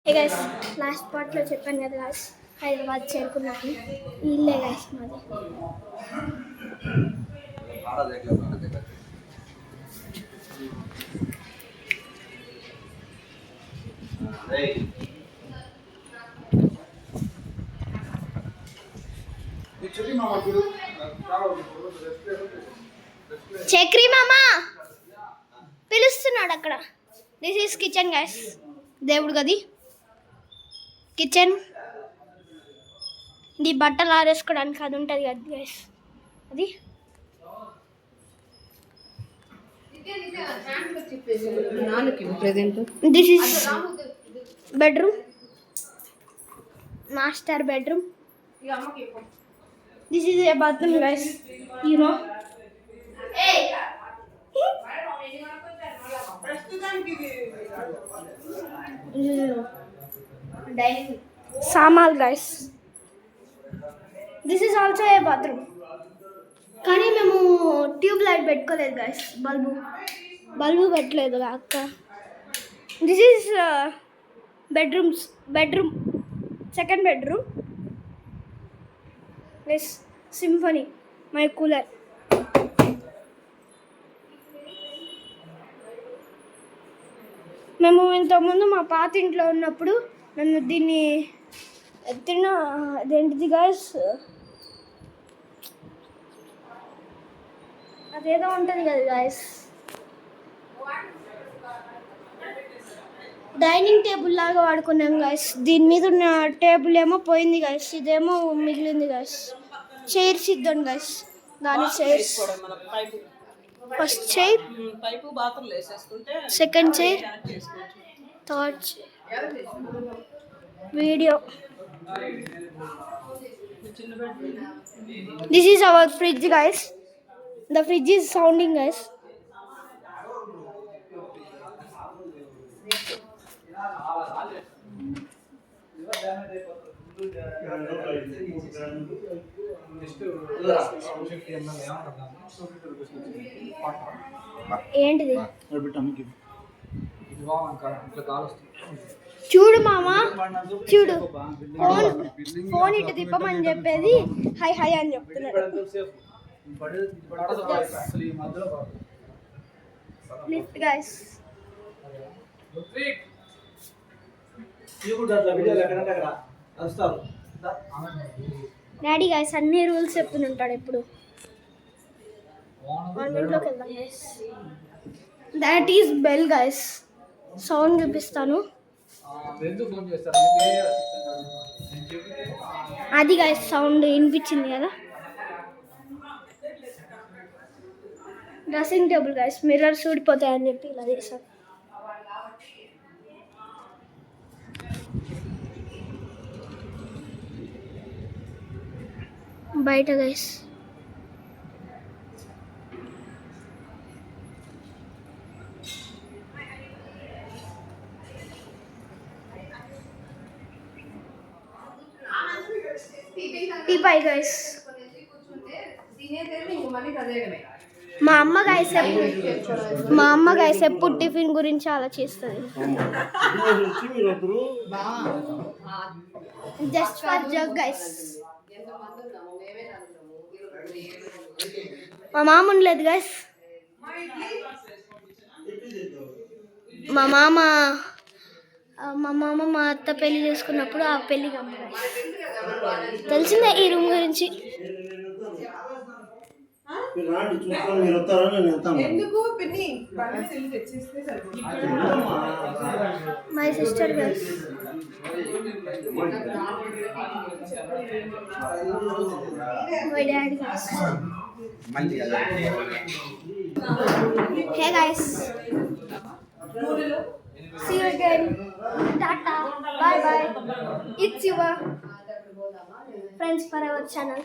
ఏ guys last పార్ట్లో చెప్పాను కదా గైస్ హైదరాబాద్ చేరుకున్నాను. ఇల్లే గైస్ మాది. చక్రి మామా పిలుస్తున్నాడు అక్కడ. This is kitchen guys. దేవుడు గది కిచెన్. ఇది బట్టలు ఆరేసుకోవడానికి అది ఉంటుంది కదా గైస్, అది. This is bedroom, master bedroom. This is a bathroom guys, you know. Small guys. This is also a bathroom, కానీ మేము ట్యూబ్ లైట్ పెట్టుకోలేదు గైస్. బల్బు పెట్టలేదు అక్క. This is bedroom, second bedroom. This Symphony, my cooler. మేము ఇంతకుముందు మా పాత ఇంట్లో ఉన్నప్పుడు నన్ను దీన్ని అదేంటిది గైస్, అదేదో ఉంటుంది కదా గైస్, డైనింగ్ టేబుల్ లాగా వాడుకున్నాం గైస్. దీని మీద ఉన్న టేబుల్ ఏమో పోయింది గైస్, ఇదేమో మిగిలింది గైస్. చైర్స్ ఇద్దాం గైస్, దాని chairs. First chair, second chair, third chair. Video. This is our fridge guys. The fridge is sounding guys. ఏంటిది చూడు మామా, చూడు. ఫోన్ ఇటు తిప్పమని చెప్పేది హై హై అని చెప్తున్నాడు. Lift guys. డాడీ గైస్ అన్ని రూల్స్ చెప్తూనే ఉంటాడు ఎప్పుడు. ఇంట్లోకి వెళ్దాం guys. That is bell guys. Sound చూపిస్తాను. అది గైస్ సౌండ్ వినిపించింది కదా. డ్రెస్సింగ్ టేబుల్ గైస్, మిర్రర్స్ ఊడిపోతాయని చెప్పి ఇలా చేశాను. బయట గైస్ టీపాయ్ గైస్. మా అమ్మ గైస్ ఎప్పుడు టిఫిన్ గురించి ఆలోచిస్తుంది. Just for jug guys. మా మామ ఉండలేదు గైస్. మా మామ మా అత్త పెళ్లి చేసుకున్నప్పుడు ఆ పెళ్లికి అమ్మ తెలిసిందే ఈ రూమ్ గురించి. My sister guys. My daddy guys. Hey guys, see you again. Tata, bye bye. It's your Friends Forever channel.